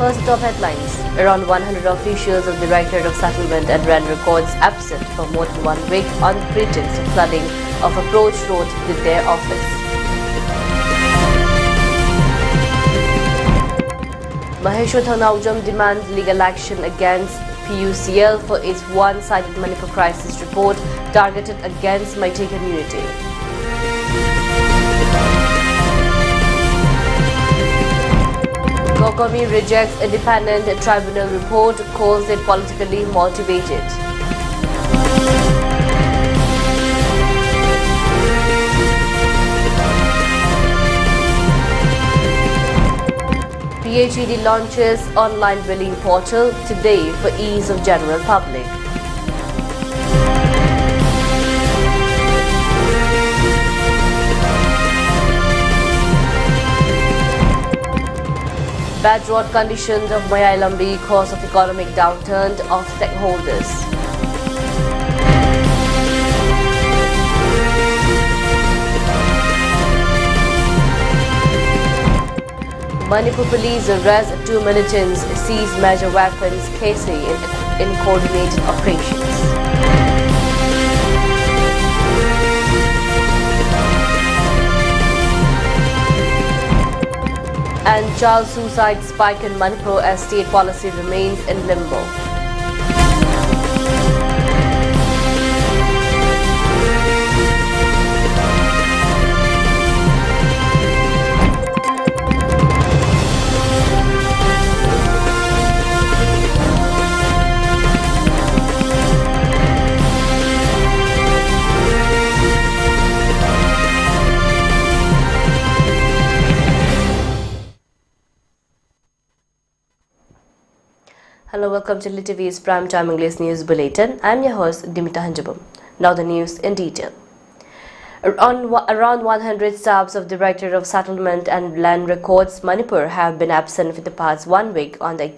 First, top headlines. Around 100 officials of the Directorate of Settlement and Land Records absent for more than 1 week on the pretense of flooding of approach road to their office. Maheshwar Thanaujam demands legal action against PUCL for its one-sided Manipur crisis report targeted against Meitei community. Kokomi rejects independent tribunal report, calls it politically motivated. PHED launches online billing portal today for ease of general public. Bad road conditions of Mayailambi cause of economic downturn of stakeholders. Manipur police arrest 2 militants, seize major weapons, KC in coordinated operations. And child suicide spike in Manipur as state policy remains in limbo. Hello, welcome to ELITETV's Primetime English News Bulletin. I'm your host, Deemita. Now the news in detail. Around 100 staffs of the Directorate of Settlement and Land Records, Manipur, have been absent for the past 1 week on the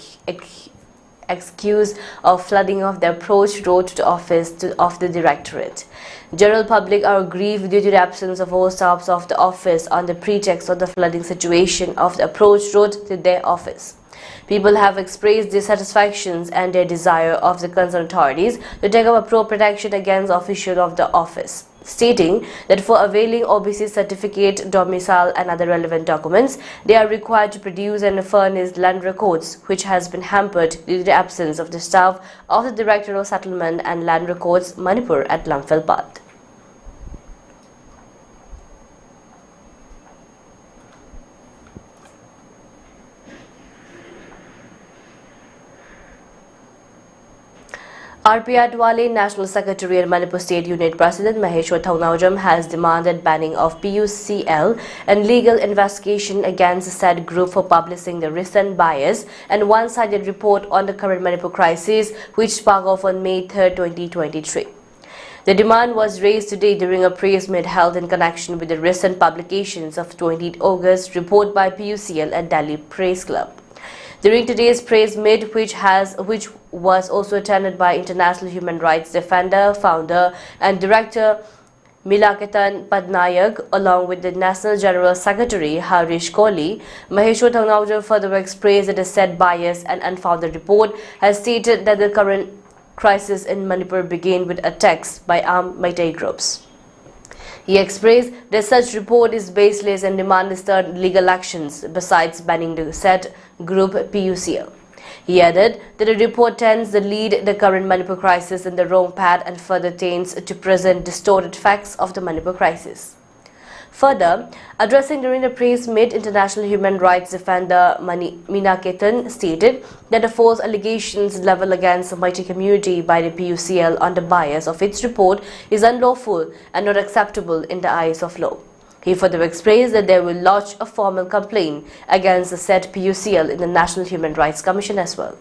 excuse of flooding of the approach road to the office of the Directorate. General public are grieved due to the absence of all staffs of the office on the pretext of the flooding situation of the approach road to their office. People have expressed dissatisfactions and their desire of the concerned authorities to take up appropriate action against officials of the office, stating that for availing OBC certificate, domicile and other relevant documents, they are required to produce and furnish land records, which has been hampered due to the absence of the staff of the Director of Settlement and Land Records, Manipur at Lamphilpath. RP Adwale, National Secretary and Manipur State Unit President Maheshwar Thanaujam has demanded banning of PUCL and legal investigation against said group for publishing the recent bias and one-sided report on the current Manipur crisis, which sparked off on May 3, 2023. The demand was raised today during a press meet held in connection with the recent publications of 20 August report by PUCL at Delhi Press Club. During today's press meet, which was also attended by international human rights defender, founder and director Militant Padnayak, along with the National General Secretary Harish Kohli, Maheshwar Thanaujam further expressed that the said biased and unfounded report has stated that the current crisis in Manipur began with attacks by armed Meitei groups. He expressed that such report is baseless and demanded stern legal actions besides banning the said group PUCL. He added that the report tends to lead the current Manipur crisis in the wrong path and further tends to present distorted facts of the Manipur crisis. Further, addressing during the press meet, international human rights defender Minaketan stated that the false allegations leveled against the Meitei community by the PUCL on the bias of its report is unlawful and not acceptable in the eyes of law. He further expressed that they will lodge a formal complaint against the said PUCL in the National Human Rights Commission as well.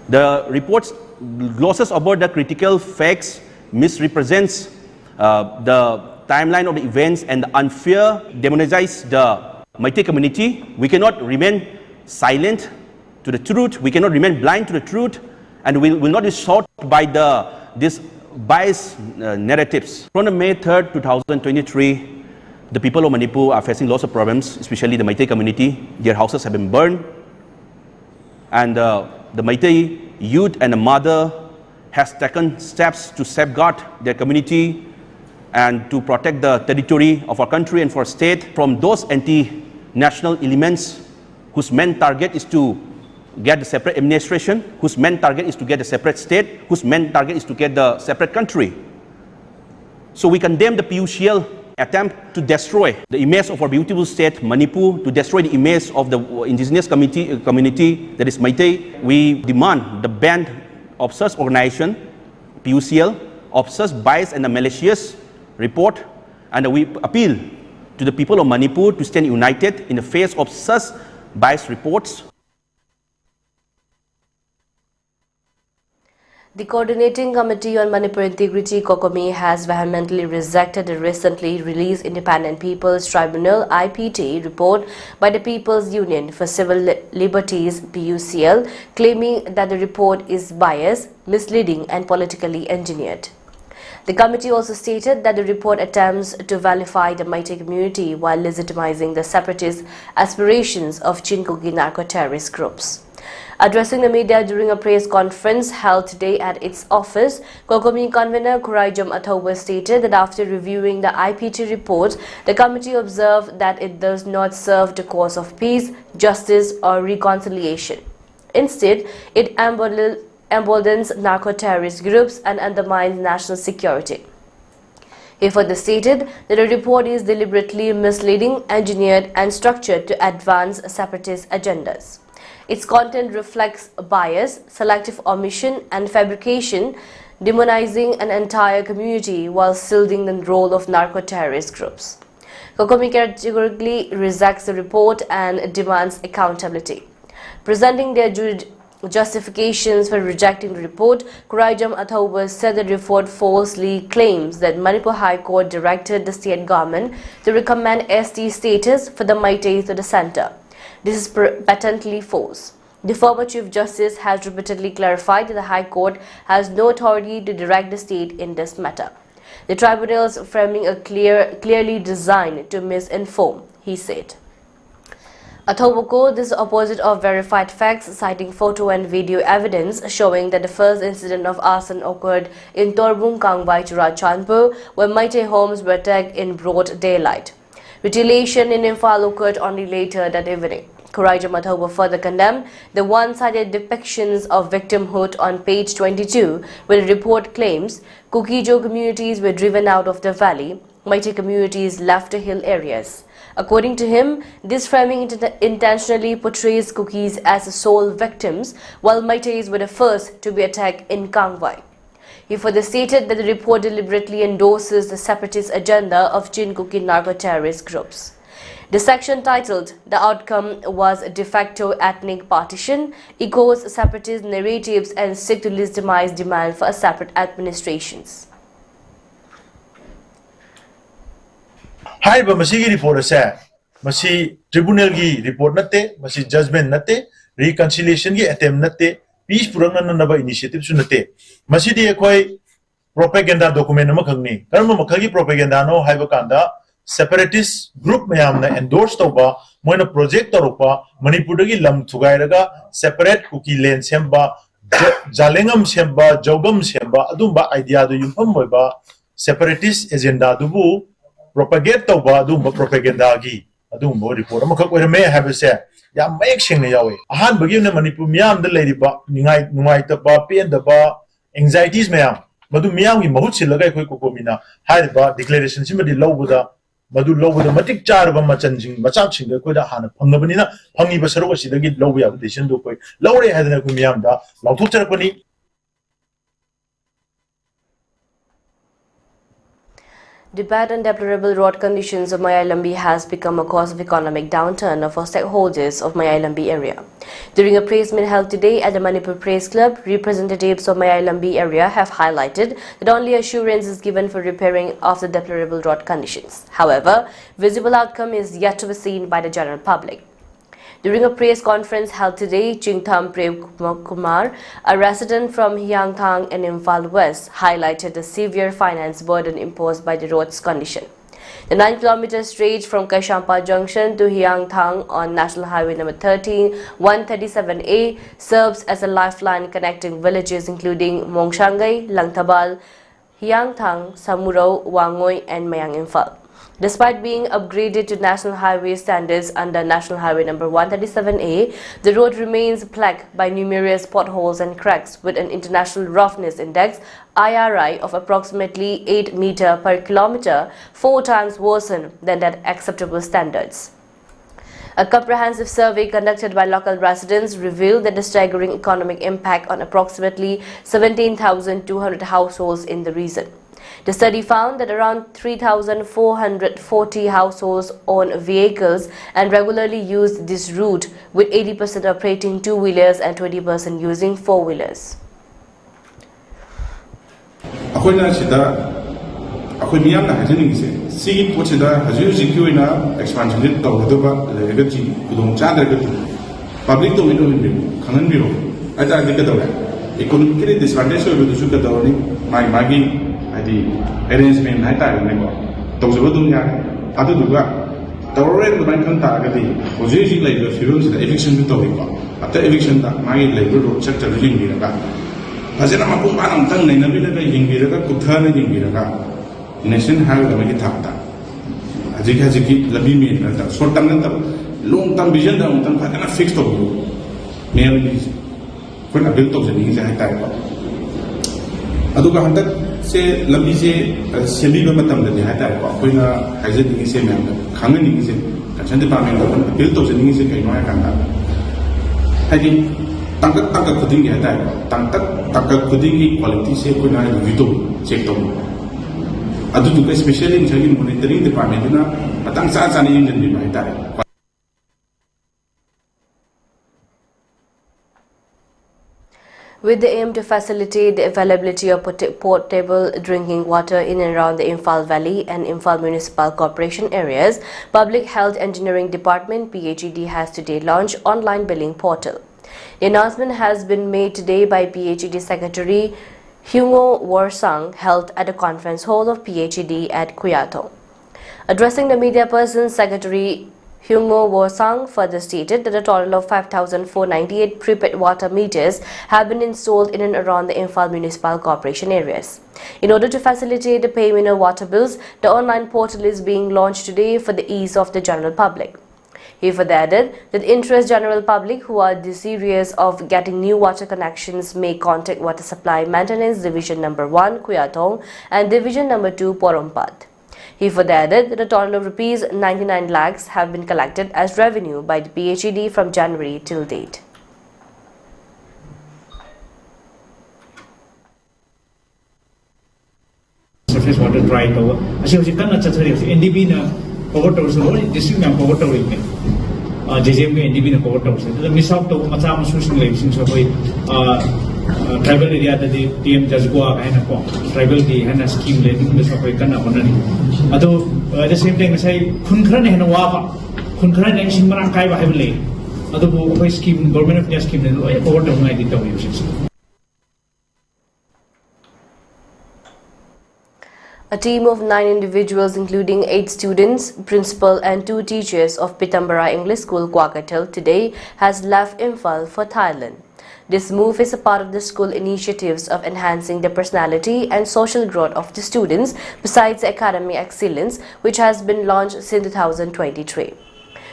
The report's glosses about the critical facts misrepresents the timeline of the events and unfair demonize the Meitei community. We cannot remain silent to the truth. We cannot remain blind to the truth, and we will not be sought by these biased narratives. From May 3rd, 2023, The people of Manipur are facing lots of problems, especially the Meitei community. Their houses have been burned. And the Meitei youth and the mother has taken steps to safeguard their community and to protect the territory of our country and for our state from those anti-national elements whose main target is to get the separate administration, whose main target is to get a separate state, whose main target is to get the separate country. So we condemn the PUCL attempt to destroy the image of our beautiful state, Manipur, to destroy the image of the indigenous community that is Meitei. We demand the ban of such organization, PUCL, of such biased and malicious report, and we appeal to the people of Manipur to stand united in the face of such biased reports. The Coordinating Committee on Manipur Integrity (COCOMI) has vehemently rejected the recently released Independent People's Tribunal (IPT) report by the People's Union for Civil Liberties (PUCL), claiming that the report is biased, misleading, and politically engineered. The committee also stated that the report attempts to vilify the Meitei community while legitimizing the separatist aspirations of Chinkuki narco-terrorist groups. Addressing the media during a press conference held today at its office, COCOMI convener Kuraijam Athoba stated that after reviewing the IPT report, the committee observed that it does not serve the cause of peace, justice, or reconciliation. Instead, it emboldens narco-terrorist groups and undermines national security. He further stated that the report is deliberately misleading, engineered, and structured to advance separatist agendas. Its content reflects bias, selective omission, and fabrication, demonizing an entire community while shielding the role of narco-terrorist groups. COCOMI categorically rejects the report and demands accountability. Presenting their justifications for rejecting the report, Kuraijam Athoba said the report falsely claims that Manipur High Court directed the state government to recommend ST status for the Meitei to the centre. This is patently false. The former Chief Justice has repeatedly clarified that the High Court has no authority to direct the state in this matter. The tribunal's framing are clearly designed to misinform, he said. Athoboko, this is opposite of verified facts, citing photo and video evidence showing that the first incident of arson occurred in Torbung Kangbai, Churachandpur, where Meitei homes were attacked in broad daylight. Retaliation in Imphal occurred only later that evening. Kuraijam Athoba further condemned the one-sided depictions of victimhood on page 22, where the report claims Kukijo communities were driven out of the valley, Meitei communities left the hill areas. According to him, this framing intentionally portrays Kukis as sole victims, while Meiteis were the first to be attacked in Kangwai. He further stated that the report deliberately endorses the separatist agenda of Chinkuki narco-terrorist groups. The section titled "The Outcome Was de facto ethnic partition" echoes separatist narratives and seeks to legitimize demand for a separate administrations. Hi, Masigi report say, Masi tribunal gi report nate, Masi judgment nate, reconciliation gi attempt nate, peace purana naba initiative sunate. Masi di ekoi propaganda document namakangni. Karma makagi propaganda no haibakanda separatist group mayam na endorse toba, moina project tarupa, Manipur gi lam thugairaga separate Kuki land semba, jalengam semba, jogam semba, adumba idea do yumpam moiba separatist agenda dubu. Propagate toba adumba propaganda gi adumba report amakak oirame habese yam mayek sengna yawe ahan bagi na Manipur miyam da leiriba ningai taba pain daba anxieties mayam madu miyam gi mahut silaga koi kokomina haiba declaration simadi lawbuda madu lawbuda matik charba machanjing machak singa koi da hana phangnabanina phangi ba saruga sidagi lawbu ya decision do koi lawre hadana ku miyam da lawthok charakpani. The bad and deplorable road conditions of Mayailambi has become a cause of economic downturn for stakeholders of Mayailambi area. During a press meet held today at the Manipur Press Club, representatives of Mayailambi area have highlighted that only assurance is given for repairing of the deplorable road conditions. However, visible outcome is yet to be seen by the general public. During a press conference held today, Chingtham Prem Kumar, a resident from Hyangthang in Imphal West, highlighted the severe finance burden imposed by the road's condition. The 9-kilometer stretch from Kaishampa Junction to Hyangthang on National Highway number 137A serves as a lifeline connecting villages including Mongshangai, Langtabal, Hyangthang, Samurao, Wangoi and Mayang Imphal. Despite being upgraded to National Highway standards under National Highway number 137A, the road remains plagued by numerous potholes and cracks with an International Roughness Index (IRI) of approximately 8 meter per kilometer, 4 times worse than that acceptable standards. A comprehensive survey conducted by local residents revealed that the staggering economic impact on approximately 17,200 households in the region. The study found that around 3,440 households own vehicles and regularly use this route, with 80% operating two-wheelers and 20% using four-wheelers. Arrangement hai ta ne ko tawjaba dum ya adu duga tawren ban kan ta ga di ojeji lai the film da eviction to ko after eviction da mai lai ro sector ring bi ga phajana ma pung banam tang nei na bi da ring bi ga kutha na ring bi ga nation ha ga mai thak ta ajiki labi me na ta short term na long term vision da tang phajana fix to me ni ko na bil to jani ja hai ta ko adu ga handak se lambi se semi ba matam da hai ta ko koina haije ni se me khang ni se concern department ko appeal to jani se kai noya kan da hai tangka khuding hai ta ko tangka khuding ki quality se koina review to check to adu du ka specially in jagi monitoring department na atang sa sa ni yin ni hai ta. With the aim to facilitate the availability of potable drinking water in and around the Imphal Valley and Imphal Municipal Corporation areas, Public Health Engineering Department (PHED) has today launched online billing portal. The announcement has been made today by PHED Secretary Hyungo Warsang, held at the conference hall of PHED at Kuyatong. Addressing the media person, Secretary Hyungo Warsang further stated that a total of 5,498 prepaid water meters have been installed in and around the Imphal Municipal Corporation areas. In order to facilitate the payment of water bills, the online portal is being launched today for the ease of the general public. He further added that the interested general public who are desirous of getting new water connections may contact Water Supply Maintenance Division number 1 Kuyatong and Division number 2 Porompat. He further added that a total of Rs 99 lakhs have been collected as revenue by the PHED from January till date. Surface water dry over. Actually, NDB na power towers, district na power tower ilme. JJM NDB na power towers. The miss out to macam social lives in so tribal area that the TM Jazgua and a tribal the Hana scheme letting the Sokoikan upon at the same time, I say Kunkran and Wava, Kunkran and Shimran Kaiba heavily. Other scheme, government of their scheme, and over of 90,000. A team of 9 individuals, including 8 students, principal and 2 teachers of Pitambara English School, Kwakatel, today has left Imphal for Thailand. This move is a part of the school initiatives of enhancing the personality and social growth of the students besides academic excellence, which has been launched since 2023.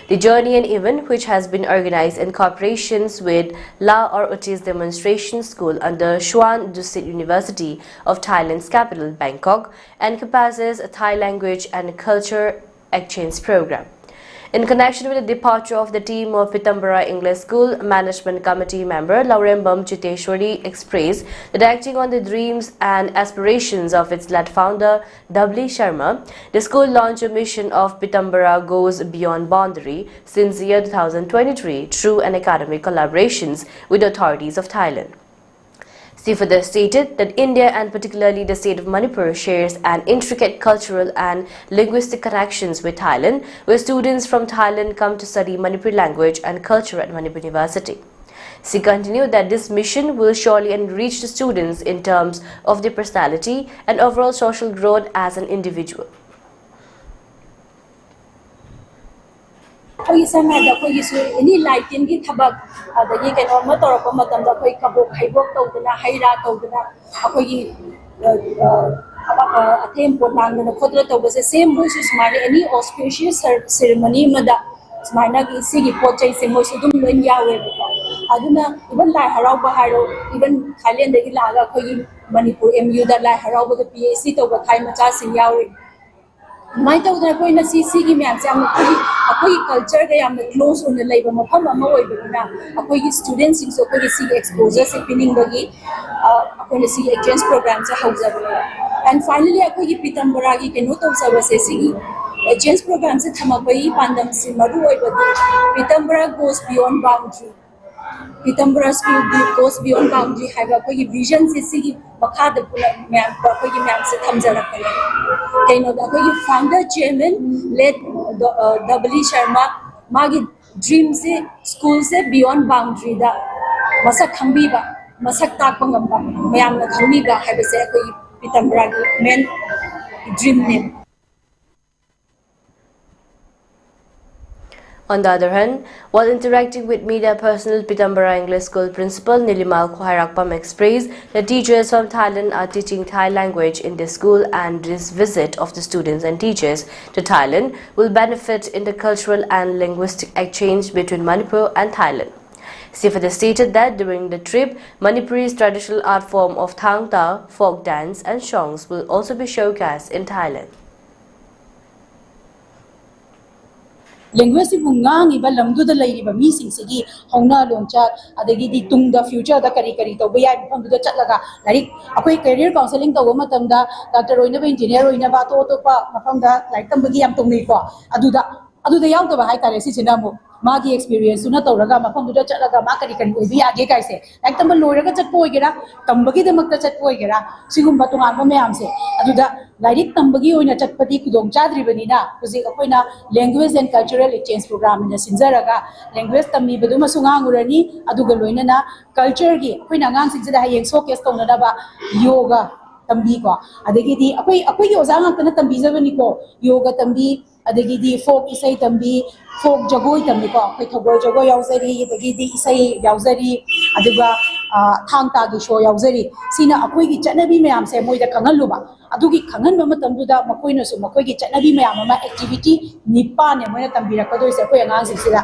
The journey and event, which has been organized in cooperations with La Ortiz Demonstration School under Xuan Dusit University of Thailand's capital, Bangkok, encompasses a Thai language and culture exchange program. In connection with the departure of the team of Pitambara English School, Management Committee member Laurembam Chiteshwari expressed that acting on the dreams and aspirations of its late founder, W. Sharma, the school launched a mission of Pitambara Goes Beyond Boundary since the year 2023 through an academic collaborations with the authorities of Thailand. She further stated that India and particularly the state of Manipur shares an intricate cultural and linguistic connections with Thailand, where students from Thailand come to study Manipuri language and culture at Manipur University. She continued that this mission will surely enrich the students in terms of their personality and overall social growth as an individual. Koi sama da koi isu ini lighting ki thabak adagi keno ma torapa matam da koi kabok haibok tawdana haira tawdana akoi gi athem pot nangna khodra tawbase same moisu smile any auspicious ceremony mada smile gi sigi pochai se moisu dum loin yawe aduna even lai harau ba haro even Thailand dagi laga koi Manipur MU da lai harau ba PAC tawba thai macha sing yawe mai tau da koi na si gi myam se am akoi culture ga yam close on the labor mafam ama oi bina akoi gi students sing so koi si exposure se pinning bagi akoi na si exchange program se hauza and finally akoi gi pitambara gi keno tau sa se si gi exchange program se thama bai pandam si maru oi bagi pitambara goes beyond boundary Pitambara school goes beyond boundary haiba koi gi vision se si gi bakha da pula myam koi gi myam se thamjara kare kaino da koi gi founder chairman led W Sharma magi dream se school se beyond boundary da masak khambi ba masak tak pangamba myam na khambi ba haiba se koi Pitambara main dream name. On the other hand, while interacting with media personnel, Pitambara English School Principal Nilimal Khwairakpam expressed that teachers from Thailand are teaching Thai language in the school and this visit of the students and teachers to Thailand will benefit in the cultural and linguistic exchange between Manipur and Thailand. Sifada stated that during the trip, Manipuri's traditional art form of Thang Ta, folk dance and songs will also be showcased in Thailand. Language si bungang iba lamdu da lai iba missing sigi hongna loncha adagi di tung da future da kari to baya pam da chatlaga like akoi career counseling to matam da doctor oina ba engineer oina ba to pa mafam da like tam bagi am tung ko aduda yaw to ba hai tare si sinamo magi experience na to raga mafam da chatlaga ma kari obi age kai se like tam loiraga chatpo igera tambagi da makta chatpo igera sigum ba tungan ba me amse aduda Like tambagi oina chatpati kudong chadri banina kuzi akoina language and cultural exchange program na sinjaraga language tammi bedu masungang urani aduga loina na culture gi akoina ngang sinjada hayeng showcase tongna daba yoga tambi ko adagi di akoi yoga ngang kana tambi jabani ko yoga tambi adagi di folk isai tambi folk jagoi tambi ko akoi thogoi jagoi yauzari adagi di isai yauzari aduga thang ta gi show yauzari sina akoi gi chanabi mayam se moida kangaluba adugi khangan ma matamduda makoina su makoi gi chanabi mayam ma activity nipa ne moina tambira ko doi se ko yangang sisira.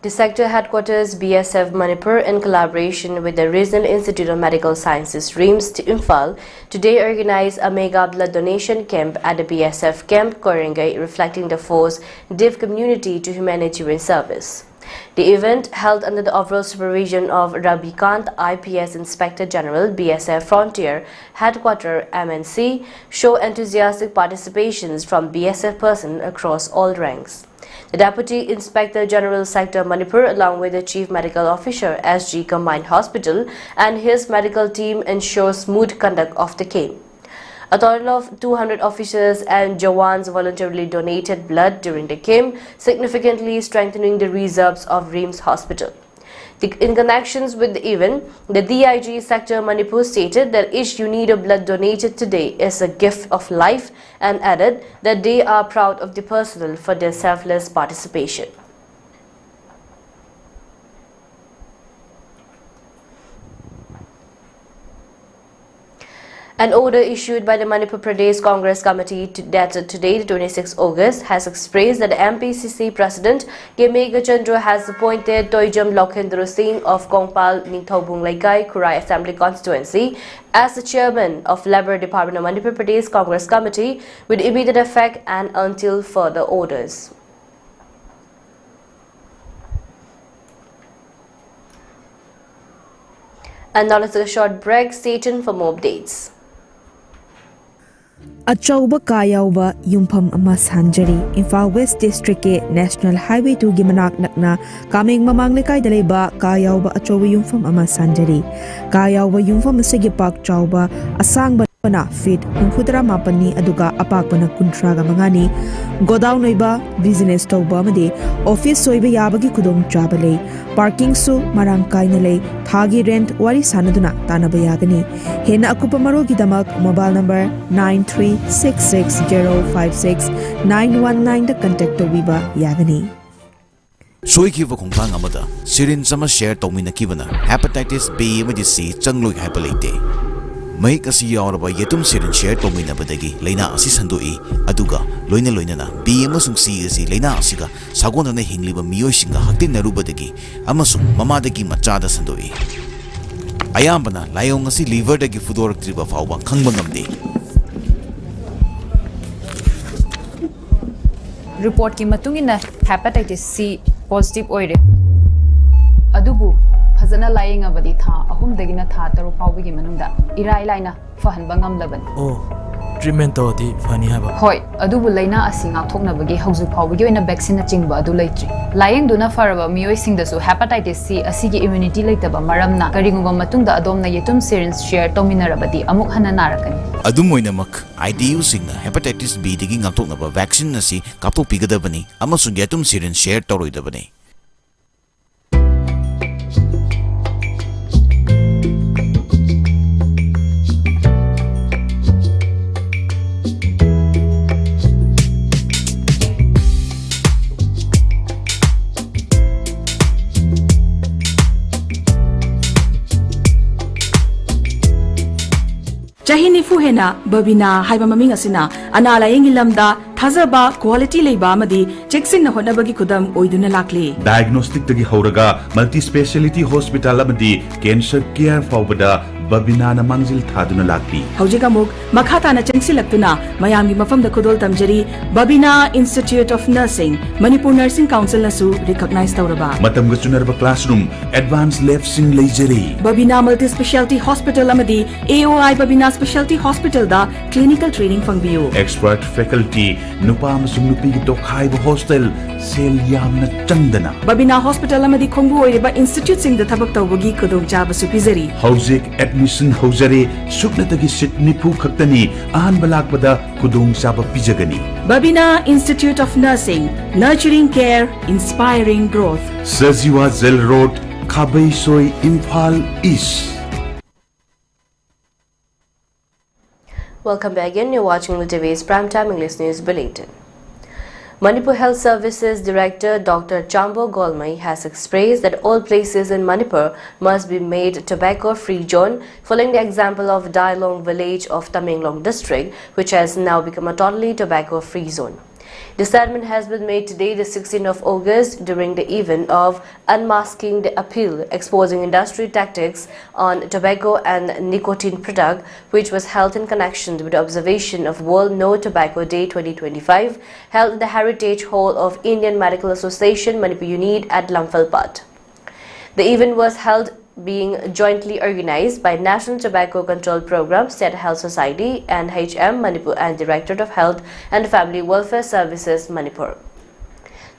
The sector headquarters BSF Manipur in collaboration with the Regional Institute of Medical Sciences RIMS to Imphal today organized a mega blood donation camp at the BSF camp Korengai reflecting the force deaf community to humanitarian service. The event, held under the overall supervision of Rabikant, IPS Inspector General, BSF Frontier Headquarter MNC, show enthusiastic participations from BSF personnel across all ranks. The Deputy Inspector General Sector Manipur, along with the Chief Medical Officer SG Combined Hospital and his medical team, ensure smooth conduct of the camp. A total of 200 officers and Jawans voluntarily donated blood during the camp, significantly strengthening the reserves of RIMS Hospital. In connections with the event, the DIG Sector Manipur stated that each unit of blood donated today is a gift of life and added that they are proud of the personnel for their selfless participation. An order issued by the Manipur Pradesh Congress Committee dated today, 26 August, has expressed that the MPCC President Deemita Chandra has appointed Toijam Lokhendra Singh of Kongpal Ningthobung Laikai Khurai Assembly Constituency as the Chairman of Labour Department of Manipur Pradesh Congress Committee with immediate effect and until further orders. And now let's take a short break. Stay tuned for more updates. Achauba Kayauba Yumpam Ama Sanjari, Imphal West District National Highway 2 Gimanak Nakna, Kaming Mamang Lekai Daleba, Kayauba Achauba Yumfam Ama Sanjari, Kayauba Yumfam Sigi Park Chauba, Asang ꯆꯥꯎꯔꯥꯛꯄꯅ ꯐꯤꯠ 68ꯅꯤ ꯑꯗꯨꯒ ꯑꯄꯥꯛꯄꯅ 35ꯅꯤ ꯒꯣꯗꯥꯎꯟ ꯑꯣꯏꯕ business ꯇꯧꯕ ꯑꯃꯗꯤ office ꯑꯣꯏꯕ ꯌꯥꯕꯒꯤ ꯈꯨꯗꯣꯡꯆꯥꯕ ꯂꯩ ꯄꯥꯔꯀꯤꯡꯁꯨ ꯃꯔꯥꯡ ꯀꯥꯏꯅ ꯂꯩ ꯊꯥꯒꯤ ꯔꯦꯟꯠ ꯋꯥꯔꯤ ꯁꯥꯅꯗꯨꯅ ꯇꯥꯟꯅꯕ ꯌꯥꯒꯅꯤ ꯍꯦꯟꯅ ꯑꯀꯨꯞꯄ ꯃꯔꯣꯜꯒꯤꯗꯃꯛ ꯃꯣꯕꯥꯏꯜ ꯅꯝꯕꯔ 9366056919ꯗ ꯀꯟꯇꯦꯛ ꯇꯧꯕꯤꯕ ꯌꯥꯒꯅꯤ सोईखिब खोंथांग अमदा सिरिंज अमा शेयर तौमिनखिबना हेपेटाइटिस बी अमदि सी चंगलोई हाइबा लेते महिक असि यावरबा येतुम सिरिंज शेयर तौमिनबदगी लैना असि संदोई अदुगा लोइना लोइना बी अमसुंग सी असि लैना असिगा सागोनना हिंगलिबा मियोइसिंगा हक्तिनरुबदगी अमसुंग ममादगी मचादा संदोई अयाम्बना लायोंग असि लिवरदगी फुदोरक्त्रिबा फावबा खंगबा ngamde रिपोर्ट की मतुंगिना हेपेटाइटिस सी पॉजिटिव ओइरे अदुबु फजना लायेंगबदी था अहुमदगिना था तरु फावबगी मनुंदा इराई लाइना फहनबा ngamlabani ओ ट्रीटमेंट तोदी फनी हाबा होय अदुबु लाइना असि ngathoknabagi हौजु फावबगी ओइना वैक्सीन चिंगबा अदु लेट्रि लायेंगदुना फरबा मियोइसिंगदसु हेपेटाइटिस सी असिगी इम्यूनिटी लेतबा मरमना करिगुंबा मतुंदा अदोमना येतुम सिरिंज शेयर तौमिनरबदी अमुक हना नारकनी अदुमोइनमक IDU सिंगना हेपेटाइटिस B दगी ngathoknaba वैक्सीन असि कापथोपिगदबनी अमसुंग येतुम सिरिंज शेयर तौरोइदबनी Chahi nifu hena babina haiba maming asina ana layengi lamda thazaba quality leiba amadi cheksin na honabagi khudam oiduna lakli diagnostic tagi horaga multi speciality hospital amadi cancer care fawbada babina na mangzil thaduna lakli hojika muk makhata na chengsi laktuna mayamgi mafam da khudol tamjari babina institute of nursing manipur nursing council nasu recognize tawraba matam ga chunarba classroom advanced lab sing leijari babina multi speciality hospital amadi AOI babina specialty hospital da clinical training fangbiu expert faculty nupa amasung nupi gi tokhai ba hostel sel yamna changdana babina hospital amadi khongbu oiriba institute sing da thabak tawbagi khudong chaba supizari hauzik admission hojare suknatagi sit nipu khaktani ahan balak bada khudong chaba pijagani babina institute of nursing nurturing care inspiring growth Sajiwa Zel Road Khabai Soi Imphal East. Welcome back again. You're watching ELITETV's Primetime English News Bulletin. Manipur Health Services Director Dr. Chambo Golmai has expressed that all places in Manipur must be made tobacco-free zone, following the example of Dailong village of Tamenglong district, which has now become a totally tobacco-free zone. The statement has been made today, the 16th of August, during the event of Unmasking the Appeal, exposing industry tactics on tobacco and nicotine product, which was held in connection with the observation of World No Tobacco Day 2025, held in the Heritage Hall of Indian Medical Association, Manipur Unit at Lamphal-Pat. The event was held being jointly organized by National Tobacco Control Program, State Health Society, NHM Manipur, and Directorate of Health and Family Welfare Services, Manipur.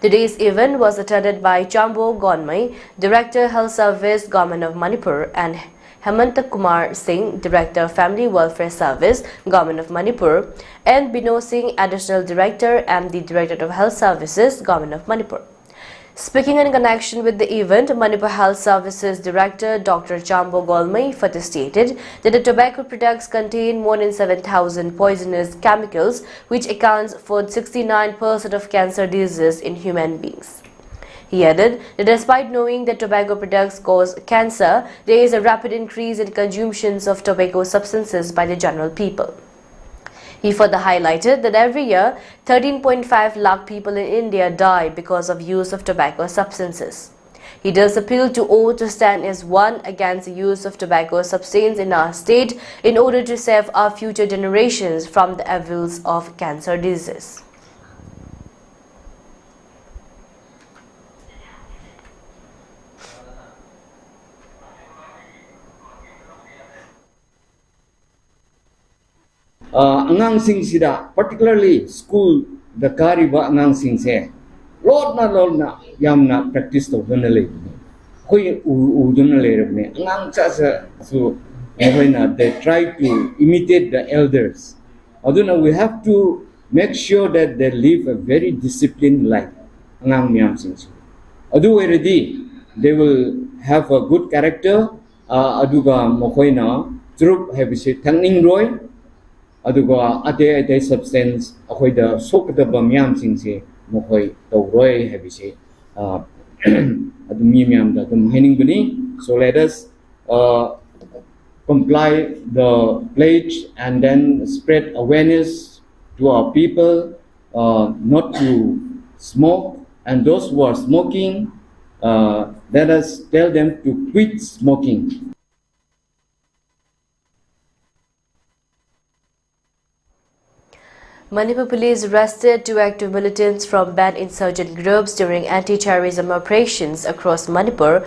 Today's event was attended by Chambo Golmai, Director Health Service, Government of Manipur, and Hemanta Kumar Singh, Director Family Welfare Service, Government of Manipur, and Bino Singh, Additional Director, MD, Directorate of Health Services, Government of Manipur. Speaking in connection with the event, Manipur Health Services Director Dr. Chambo Golmai further stated that the tobacco products contain more than 7,000 poisonous chemicals, which accounts for 69% of cancer diseases in human beings. He added that despite knowing that tobacco products cause cancer, there is a rapid increase in consumptions of tobacco substances by the general people. He further highlighted that every year, 13.5 lakh people in India die because of use of tobacco substances. He does appeal to all to stand as one against the use of tobacco substance in our state in order to save our future generations from the evils of cancer disease. ꯑꯉꯥꯡꯁꯤꯡꯁꯤꯗ particularly school ꯗ ꯀꯥꯔꯤꯕ ꯑꯉꯥꯡꯁꯤꯡꯁꯦ ꯂꯣꯟꯅ ꯌꯥꯝꯅ practice ꯇꯧꯗꯨꯅ ꯂꯩꯕꯅꯤ ꯑꯩꯈꯣꯏ ꯎꯗꯨꯅ ꯂꯩꯔꯕꯅꯤ ꯑꯉꯥꯡ ꯃꯆꯥꯁꯨ they try to imitate the elders. Aduna we have to make sure that they live a very disciplined life. Angang miyam singsu. Adu already they will have a good character. Aduga mokoina trup habisi tangning roy. Aduga ate substance akoy da sok da bamyam singse mokoi tawroy habisi. Adu miyam da tum hining bani. So let us comply the pledge and then spread awareness to our people not to smoke, and those who are smoking, let us tell them to quit smoking. Manipur police arrested 2 active militants from banned insurgent groups during anti-terrorism operations across Manipur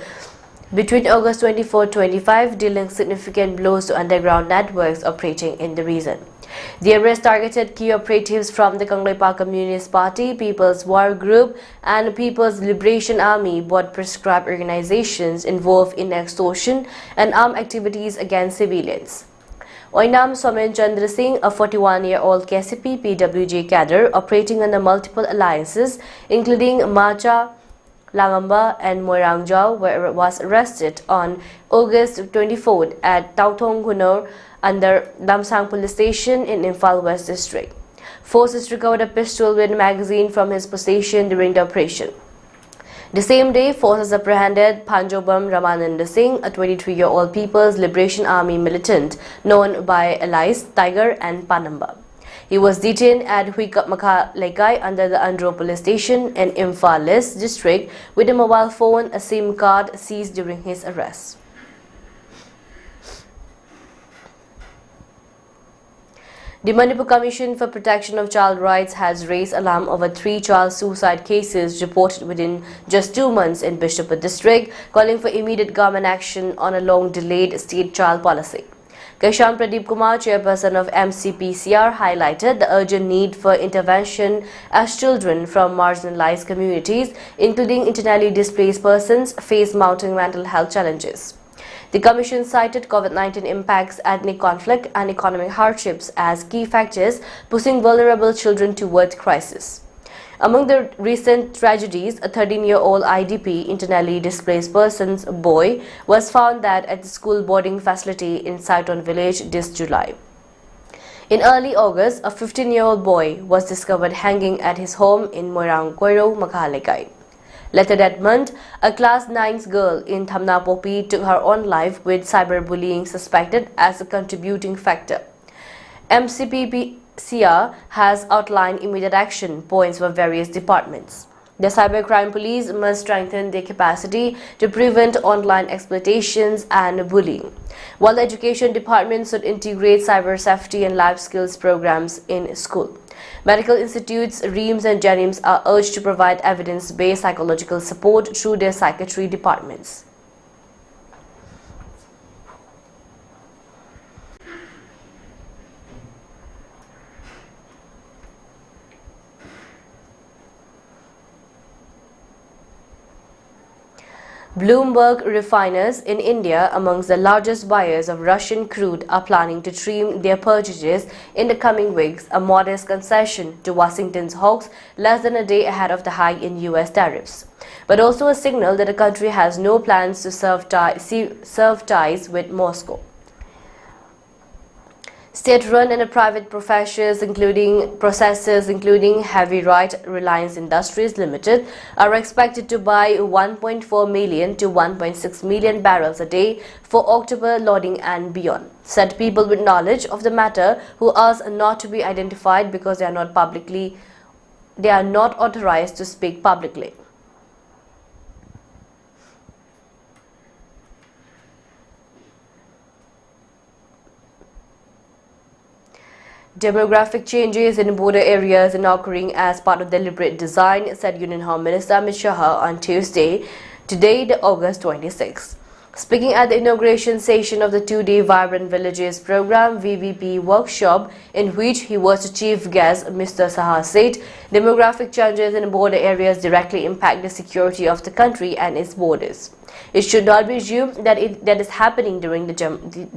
between August 24-25, dealing significant blows to underground networks operating in the region. The arrest targeted key operatives from the Kangleipa Communist Party, People's War Group and People's Liberation Army, both prescribed organizations involved in extortion and armed activities against civilians. Oinam Somen Chandra Singh, a 41-year-old KCP PWJ cadre operating under multiple alliances, including Macha, Langamba and Moirangjao, was arrested on August 24th at Tautong Hunor under Damsang Police Station in Imphal West District. Forces recovered a pistol with a magazine from his possession during the operation. The same day, forces apprehended Panjobam Ramananda Singh, a 23-year-old People's Liberation Army militant known by allies Tiger and Panamba. He was detained at Huikap Makha Lekai under the Andro Police Station in Imphal West District with a mobile phone, a SIM card seized during his arrest. The Manipur Commission for Protection of Child Rights has raised alarm over 3 child suicide cases reported within just 2 months in Bishopur district, calling for immediate government action on a long-delayed state child policy. Kashan Pradeep Kumar, chairperson of MCPCR, highlighted the urgent need for intervention as children from marginalized communities, including internally displaced persons, face mounting mental health challenges. The Commission cited COVID-19 impacts, ethnic conflict and economic hardships as key factors pushing vulnerable children towards crisis. Among the recent tragedies, a 13-year-old IDP, internally displaced persons boy, was found dead at the school boarding facility in Saiton village this July. In early August, a 15-year-old boy was discovered hanging at his home in Moirang Koiro, Makhalekai. Later that month, a class 9 girl in Thamna Popi took her own life with cyberbullying suspected as a contributing factor. MCPCR has outlined immediate action points for various departments. The cybercrime police must strengthen their capacity to prevent online exploitations and bullying, while the education department should integrate cyber safety and life skills programs in school. Medical institutes, REIMS and JERIMS are urged to provide evidence-based psychological support through their psychiatry departments. Bloomberg refiners in India, amongst the largest buyers of Russian crude, are planning to trim their purchases in the coming weeks, a modest concession to Washington's hawks less than a day ahead of the hike in US tariffs, but also a signal that the country has no plans to sever ties with Moscow. State-run and private processors, including Heavy Right Reliance Industries Limited, are expected to buy 1.4 million to 1.6 million barrels a day for October loading and beyond, said people with knowledge of the matter who asked not to be identified because they are not authorized to speak publicly. Demographic changes in border areas are occurring as part of deliberate design, said Union Home Minister Amit Shah on Tuesday, today, August 26. Speaking at the inauguration session of the two-day Vibrant Villages program VVP workshop, in which he was the chief guest, Mr. Saha said demographic changes in border areas directly impact the security of the country and its borders. It should not be assumed that that is happening during the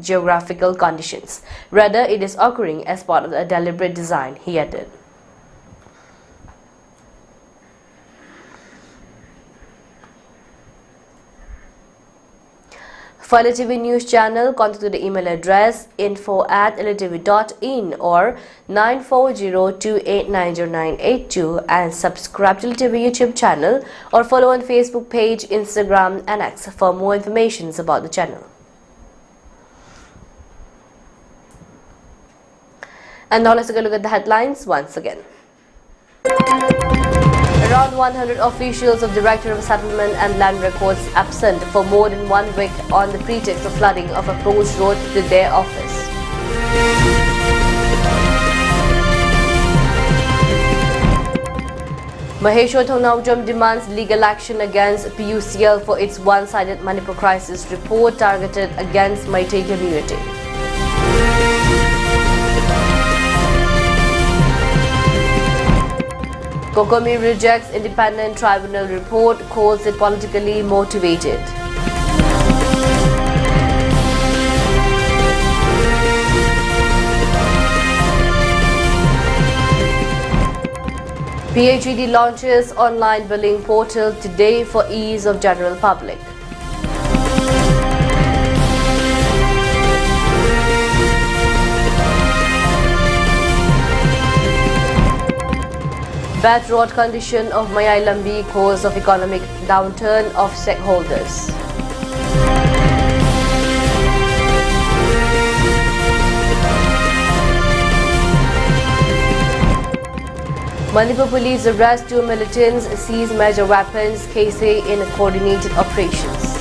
geographical conditions. Rather, it is occurring as part of a deliberate design, he added. For ELITETV News channel, contact the email address info@elitetv.in or 9402890982 and subscribe to ELITETV YouTube channel or follow on Facebook page, Instagram and X for more information about the channel. And now let's take a look at the headlines once again. Around 100 officials of Director of Settlement and Land Records absent for more than 1 week on the pretext of flooding of approach road to their office. Maheshwar Thongnaujam demands legal action against PUCL for its one-sided Manipur crisis report targeted against Meitei community. Kokomi rejects independent tribunal report, calls it politically motivated. PHED launches online billing portal today for ease of general public. Bad road condition of Mayai Lambi cause of economic downturn of stakeholders. Manipur police arrest 2 militants, seize major weapons, KSA in coordinated operations.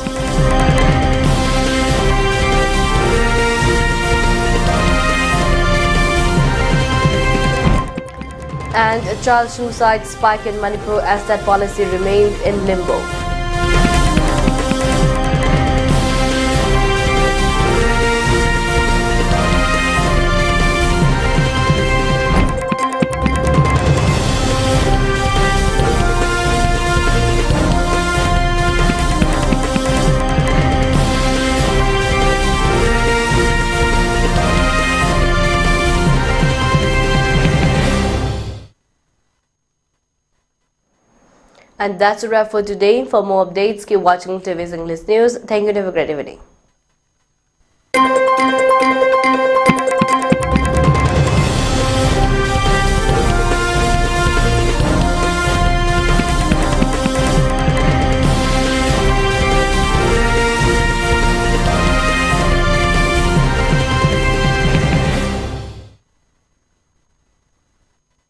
And a child suicide spike in Manipur as that policy remains in limbo. And that's a wrap for today. For more updates, keep watching TV's English News. Thank you and have a great evening.